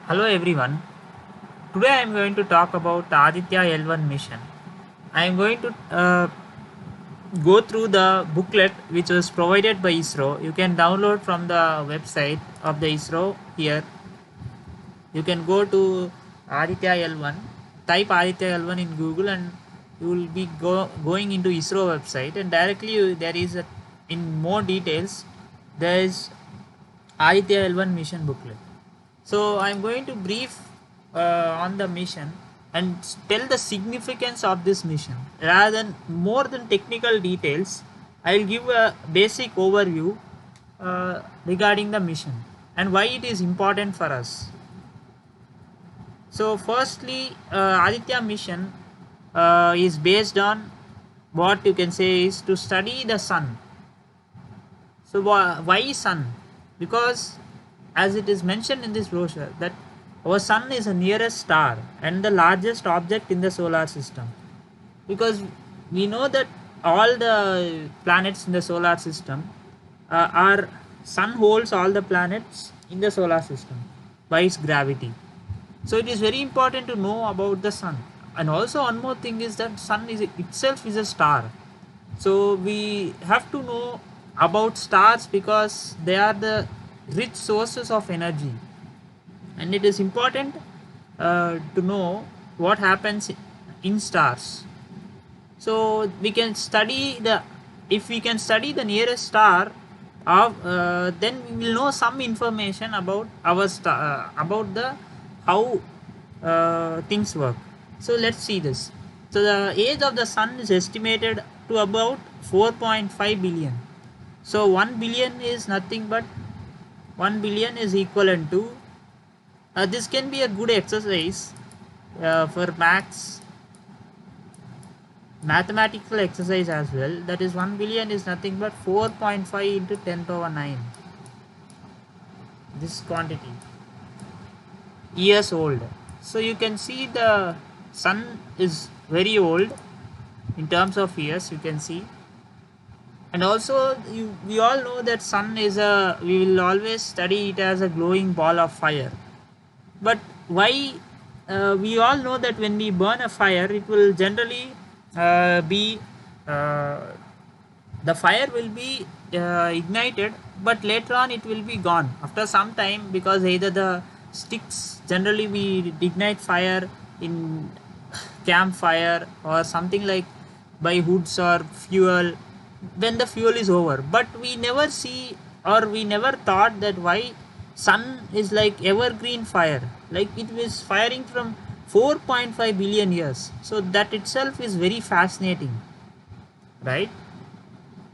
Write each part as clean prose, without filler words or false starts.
Hello everyone. Today I am going to talk about the Aditya L1 mission. I am going to go through the booklet which was provided by ISRO. You can download from the website of the ISRO here. You can go to Aditya L1, type Aditya L1 in Google, and you will be going into ISRO website, and directly there is in more details there is Aditya L1 mission booklet. So I'm going to brief on the mission and tell the significance of this mission. Rather than more than technical details, I'll give a basic overview regarding the mission and why it is important for us. So firstly, Aditya mission is based on what you can say is to study the sun. So why sun? Because as it is mentioned in this brochure that our sun is the nearest star and the largest object in the solar system, because we know that all the planets in the solar system are sun holds all the planets in the solar system by its gravity. So it is very important to know about the sun. And also one more thing is that sun is itself is a star. So we have to know about stars because they are the rich sources of energy, and it is important to know what happens in stars. So we can study the if we can study the nearest star of then we will know some information about our star about the how things work. So let's see this. So the age of the sun is estimated to about 4.5 billion. So 1 billion is nothing but 1 billion is equivalent to this can be a good exercise for mathematical exercise as well. That is 1 billion is nothing but 4.5 into 10 power 9, this quantity years old. So you can see the sun is very old in terms of years, you can see. And also we all know that sun is we will always study it as a glowing ball of fire. But why we all know that when we burn a fire, it will generally be the fire will be ignited, but later on it will be gone after some time, because either the sticks, generally we ignite fire in campfire or something like by hoods or fuel when the fuel is over. But we never see or we never thought that why sun is like evergreen fire, like it was firing from 4.5 billion years. So that itself is very fascinating, right?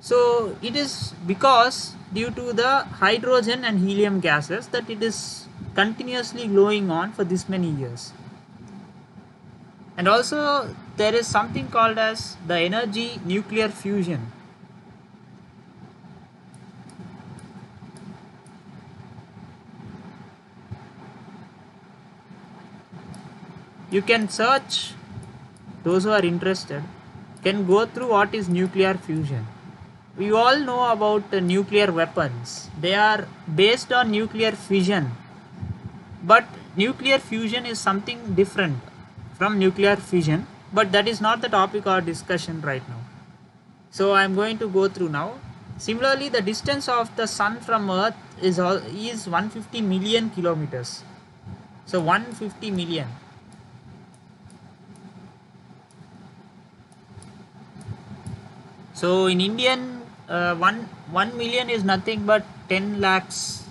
So it is because due to the hydrogen and helium gases that it is continuously glowing on for this many years. And also there is something called as the energy nuclear fusion. You can search, those who are interested can go through what is nuclear fusion. We all know about the nuclear weapons. They are based on nuclear fission. But nuclear fusion is something different from nuclear fission. But that is not the topic or discussion right now. So I am going to go through now. Similarly, the distance of the sun from Earth is 150 million kilometers. So 150 million. So in Indian, 1 million is nothing but 10 lakhs.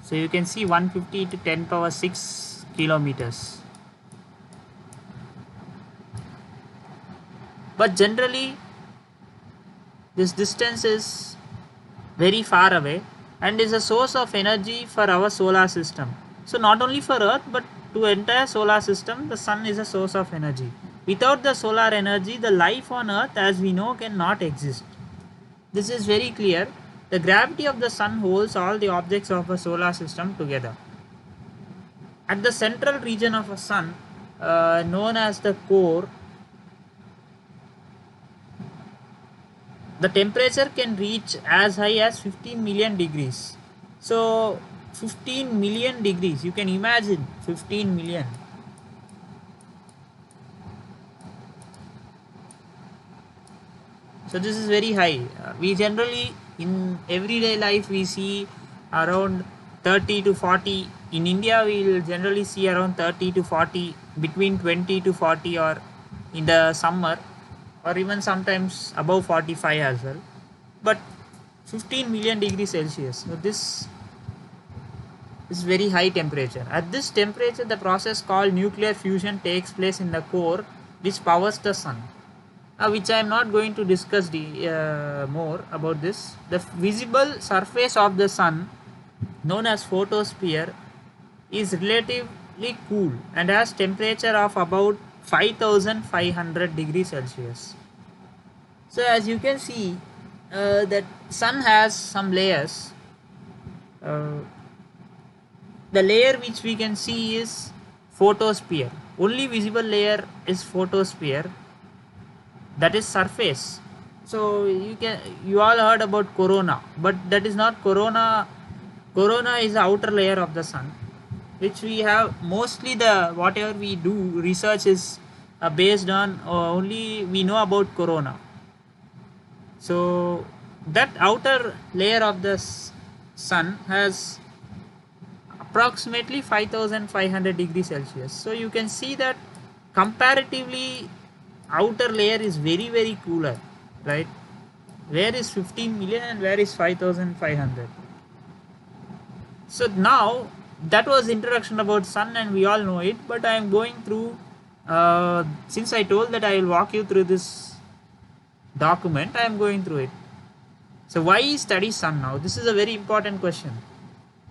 So you can see 150 to 10 power 6 kilometers. But generally, this distance is very far away and is a source of energy for our solar system. So not only for Earth but to entire solar system, the sun is a source of energy. Without the solar energy, the life on Earth as we know cannot exist. This is very clear. The gravity of the sun holds all the objects of a solar system together. At the central region of a sun, known as the core, the temperature can reach as high as 15 million degrees. So 15 million degrees. You can imagine 15 million. So this is very high. We generally in everyday life we see around 30 to 40. In India we will generally see around 30 to 40, between 20 to 40, or in the summer, or even sometimes above 45 as well. But 15 million degrees Celsius. So this is very high temperature. At this temperature, the process called nuclear fusion takes place in the core, which powers the sun. Which I am not going to discuss more about this. The visible surface of the sun, known as photosphere, is relatively cool and has temperature of about 5500 degrees Celsius. So as you can see, that sun has some layers. The layer which we can see is photosphere. Only visible layer is photosphere, that is surface. So you all heard about corona, but that is not corona. Corona is the outer layer of the sun, which we have mostly. The whatever we do research is based on only we know about corona. So that outer layer of the sun has approximately 5500 degrees Celsius. So you can see that comparatively outer layer is very cooler, right? Where is 15 million and where is 5500? So now that was introduction about sun and we all know it, but I am going through, since I told that I will walk you through this document, I am going through it. So why study sun now? This is a very important question.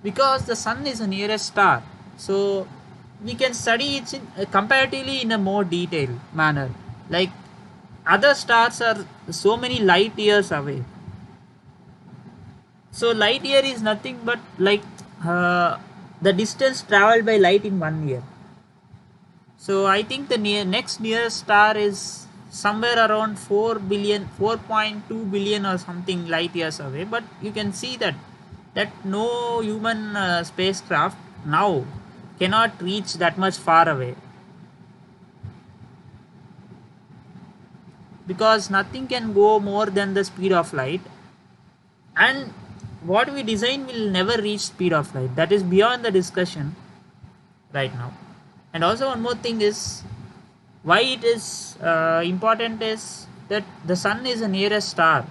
Because the sun is the nearest star, so we can study it comparatively in a more detailed manner. Like other stars are so many light years away. So light year is nothing but like the distance traveled by light in 1 year. So I think the next nearest star is somewhere around 4.2 billion or something light years away. But you can see that no human spacecraft now cannot reach that much far away, because nothing can go more than the speed of light, and what we design will never reach speed of light. That is beyond the discussion right now. And also one more thing is why it is important is that the sun is the nearest star.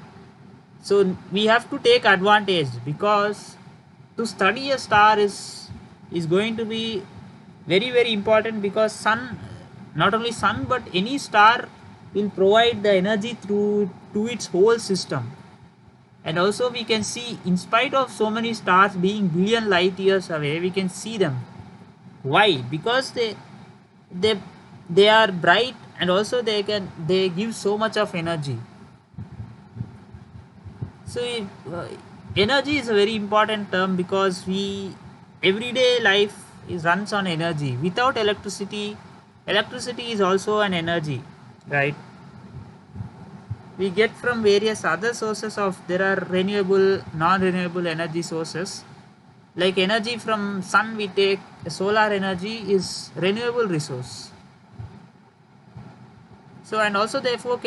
So we have to take advantage, because to study a star is going to be very important, because sun, not only sun but any star will provide the energy to its whole system. And also we can see, in spite of so many stars being billion light years away, we can see them. Why? Because they are bright, and also they give so much of energy. So energy is a very important term, because everyday life runs on energy. Without electricity is also an energy, right? We get from various other sources there are renewable, non-renewable energy sources. Like energy from sun we take, solar energy is renewable resource. So and also therefore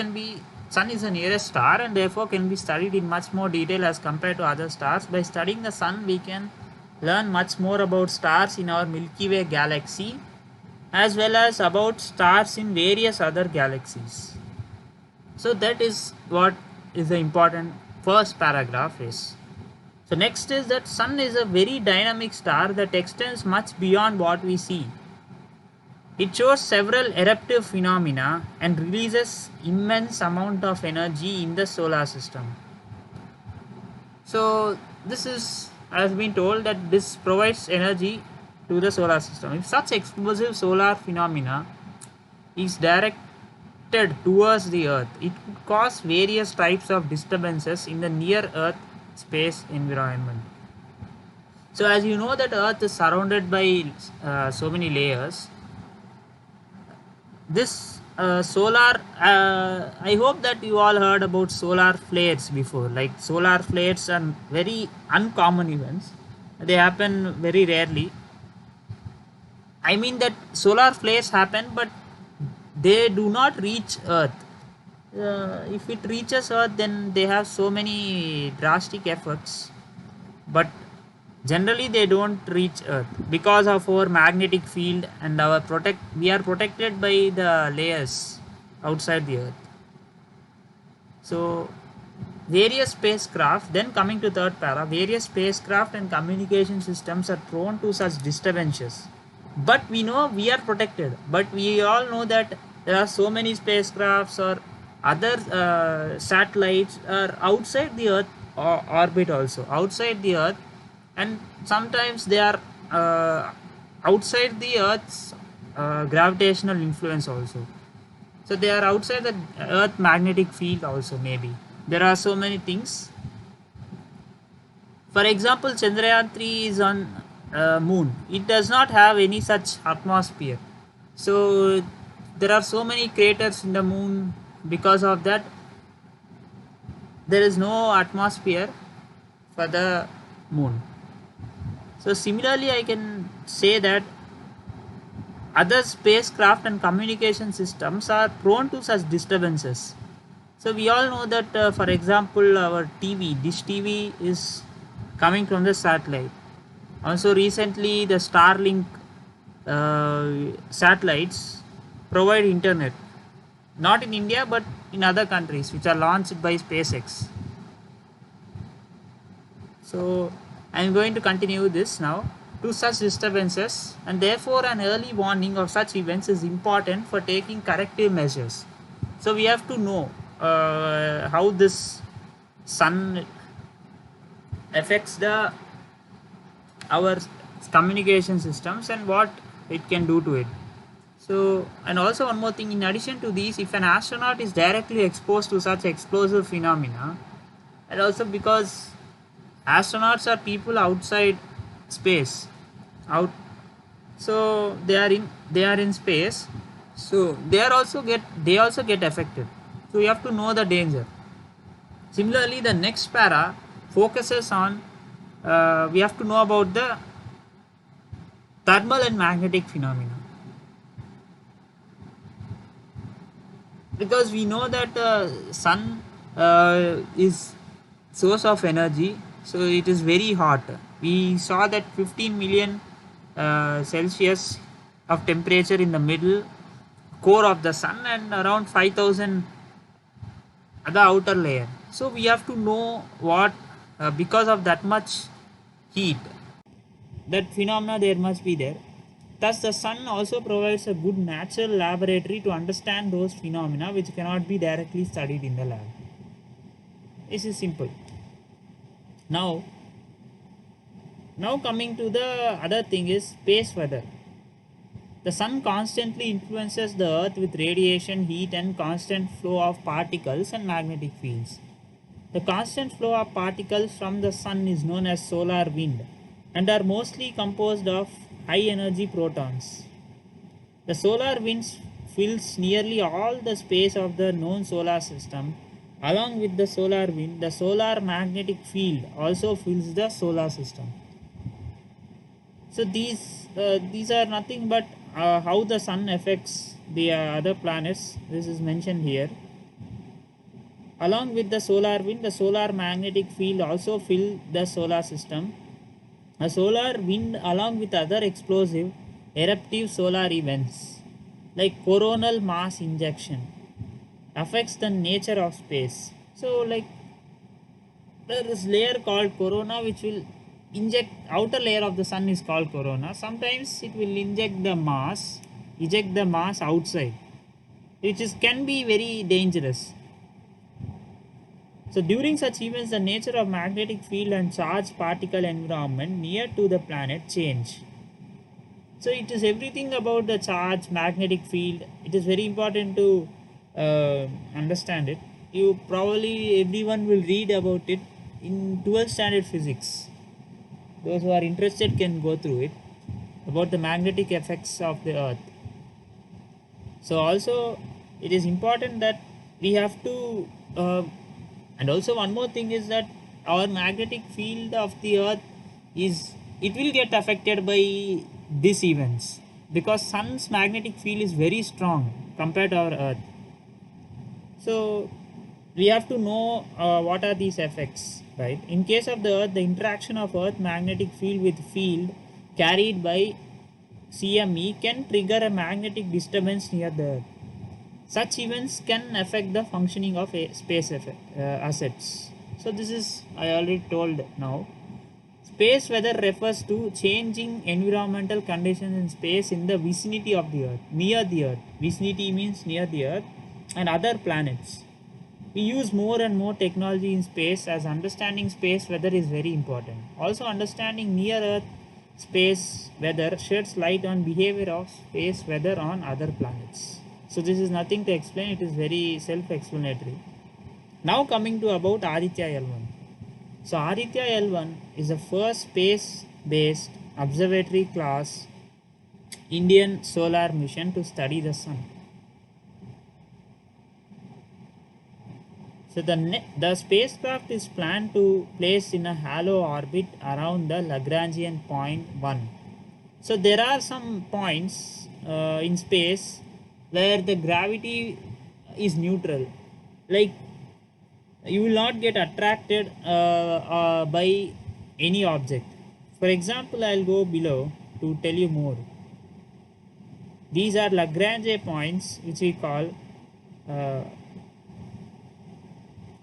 sun is the nearest star, and therefore can be studied in much more detail as compared to other stars. By studying the sun, we can learn much more about stars in our Milky Way galaxy, as well as about stars in various other galaxies. So that is what is the important first paragraph is. So next is that sun is a very dynamic star that extends much beyond what we see. It shows several eruptive phenomena and releases immense amount of energy in the solar system. So this has been told that this provides energy to the solar system. If such explosive solar phenomena is directed towards the earth, it could cause various types of disturbances in the near earth space environment. So as you know that earth is surrounded by so many layers. This solar, I hope that you all heard about solar flares before. Like solar flares are very uncommon events. they happen very rarely. I mean that solar flares happen, but they do not reach Earth. If it reaches Earth, then they have so many drastic effects. But generally, they don't reach Earth because of our magnetic field and our protect. We are protected by the layers outside the Earth. So various spacecraft, then coming to third para, various spacecraft and communication systems are prone to such disturbances. But we know we are protected. But we all know that there are so many spacecrafts or other satellites are outside the Earth orbit also, outside the Earth, and sometimes they are outside the Earth's gravitational influence also. So they are outside the Earth magnetic field also, maybe. There are so many things. For example, Chandrayaan 3 is on moon. It does not have any such atmosphere. So there are so many craters in the moon. Because of that, there is no atmosphere for the moon. So similarly, I can say that other spacecraft and communication systems are prone to such disturbances. So we all know that, for example, our TV, dish TV is coming from the satellite. Also recently, the Starlink satellites provide internet. Not in India, but in other countries, which are launched by SpaceX. So I am going to continue this now. To such disturbances, and therefore an early warning of such events is important for taking corrective measures. So we have to know how this sun affects our communication systems and what it can do to it. So, and also one more thing, in addition to these, if an astronaut is directly exposed to such explosive phenomena, and also because astronauts are people outside space, so they are in space, so they also get affected. So you have to know the danger. Similarly, the next para focuses on we have to know about the thermal and magnetic phenomena, because we know that sun is source of energy, so it is very hot. We saw that 15 million Celsius of temperature in the middle core of the sun and around 5000 at the outer layer. So we have to know what because of that much heat, that phenomena there must be there. Thus the sun also provides a good natural laboratory to understand those phenomena which cannot be directly studied in the lab. This is simple. Now coming to the other thing is space weather. The sun constantly influences the earth with radiation, heat and constant flow of particles and magnetic fields. The constant flow of particles from the sun is known as solar wind and are mostly composed of high energy protons. The solar wind fills nearly all the space of the known solar system. Along with the solar wind, the solar magnetic field also fills the solar system. So these are nothing but how the sun affects the other planets. This is mentioned here. Along with the solar wind, the solar magnetic field also fill the solar system. A solar wind, along with other explosive eruptive solar events like coronal mass injection, affects the nature of space. So like there is layer called corona which will inject, outer layer of the sun is called corona. Sometimes it will eject the mass outside, which can be very dangerous. So during such events, the nature of magnetic field and charged particle environment near to the planet change. So it is everything about the charge, magnetic field. It is very important to understand it. You probably everyone will read about it in 12th standard physics. Those who are interested can go through it about the magnetic effects of the earth. So also it is important that we have to and also one more thing is that our magnetic field of the earth is it will get affected by these events because sun's magnetic field is very strong compared to our earth. So we have to know what are these effects, right? In case of the earth, the interaction of earth magnetic field with field carried by CME can trigger a magnetic disturbance near the earth. Such events can affect the functioning of a space assets. So this is I already told now. Space weather refers to changing environmental conditions in space in the vicinity of the earth, near the earth. Vicinity means near the earth and other planets. We use more and more technology in space, as understanding space weather is very important. Also, understanding near earth space weather sheds light on behavior of space weather on other planets. So this is nothing to explain, it is very self-explanatory. Now coming to about Aditya L1. So Aditya L1 is the first space-based observatory class Indian solar mission to study the sun. So the spacecraft is planned to place in a halo orbit around the Lagrangian point 1. So there are some points in space where the gravity is neutral. Like you will not get attracted by any object. For example, I'll go below to tell you more. These are Lagrange points which we call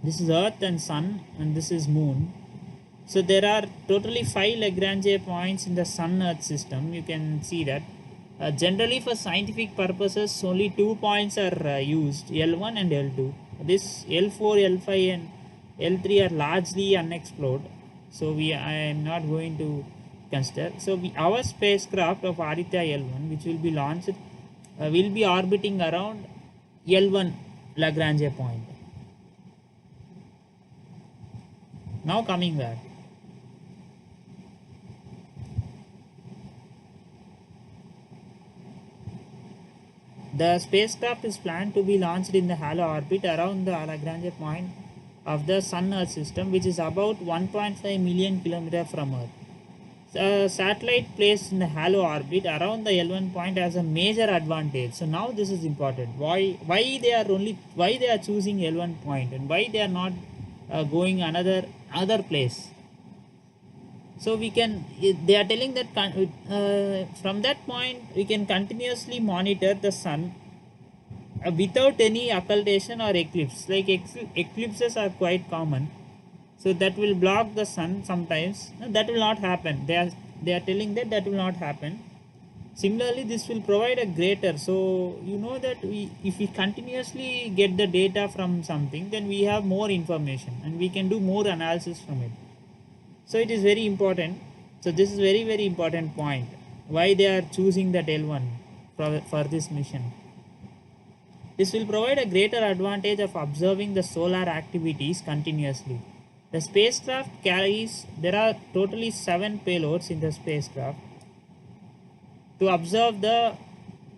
this is Earth and Sun, and this is Moon. So there are totally 5 Lagrange points in the Sun-Earth system. You can see that. Generally for scientific purposes, only 2 points are used, L1 and L2. This L4, L5 and L3 are largely unexplored. So I am not going to consider. So our spacecraft of Aditya L1, which will be launched, will be orbiting around L1 Lagrange point. Now coming back. The spacecraft is planned to be launched in the halo orbit around the Lagrange point of the Sun-Earth system, which is about 1.5 million kilometers from Earth. The satellite placed in the halo orbit around the L1 point has a major advantage. So now this is important. Why they are choosing L1 point and why they are not going other place. So they are telling that from that point we can continuously monitor the sun without any occultation or eclipse. Like eclipses are quite common, so that will block the sun sometimes. No, that will not happen. They are telling that will not happen. Similarly, this will provide a greater, so you know that if we continuously get the data from something, then we have more information and we can do more analysis from it. So it is very important. So this is very, very important point why they are choosing that L1 for this mission. This will provide a greater advantage of observing the solar activities continuously. The spacecraft there are totally 7 payloads in the spacecraft. To observe the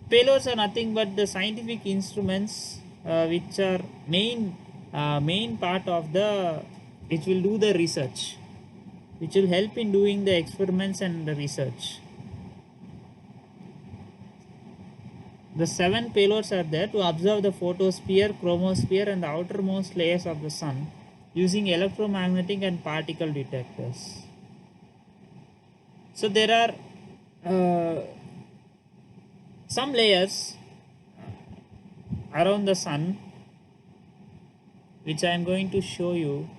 payloads are nothing but the scientific instruments which are main part of which will do the research, which will help in doing the experiments and the research. The 7 payloads are there to observe the photosphere, chromosphere and the outermost layers of the sun using electromagnetic and particle detectors. So there are some layers around the sun which I am going to show you.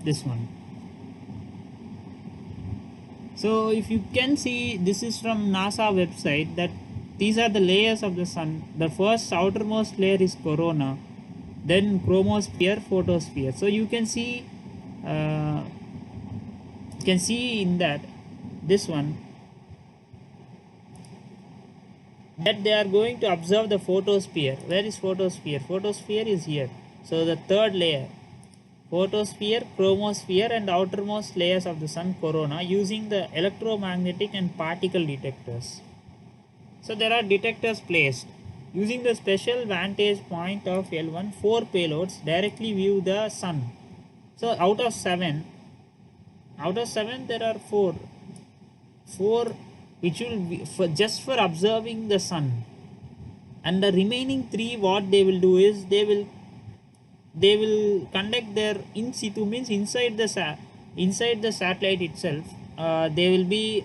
This one. So if you can see, this is from NASA website, that these are the layers of the sun. The first outermost layer is corona, then chromosphere, photosphere. So you can see in that this one, that they are going to observe the photosphere. Where is photosphere? Photosphere is here. So the third layer, photosphere, chromosphere and outermost layers of the sun, corona, using the electromagnetic and particle detectors. So there are detectors placed. Using the special vantage point of L1, 4 payloads directly view the sun. So out of 7 there are 4 which will be for observing the sun, and the remaining 3, what they will do is they will conduct their in situ, means inside the satellite itself. They will be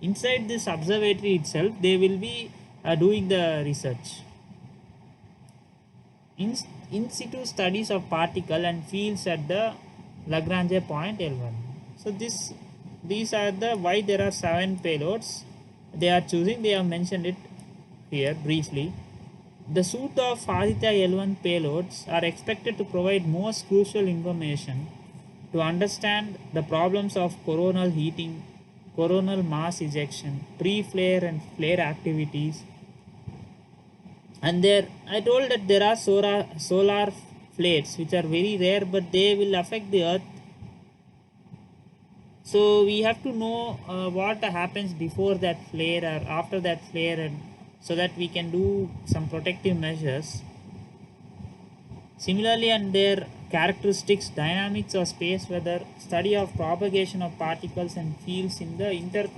inside this observatory itself, they will be doing the research. In situ studies of particle and fields at the Lagrange point L1. So these are the why there are 7 payloads they are choosing. They have mentioned it here briefly. The suite of Aditya L1 payloads are expected to provide most crucial information to understand the problems of coronal heating, coronal mass ejection, pre-flare and flare activities. And there, I told that there are solar flares which are very rare, but they will affect the earth. So we have to know what happens before that flare or after that flare, and so that we can do some protective measures. Similarly, and their characteristics, dynamics of space weather, study of propagation of particles and fields in the interplanetary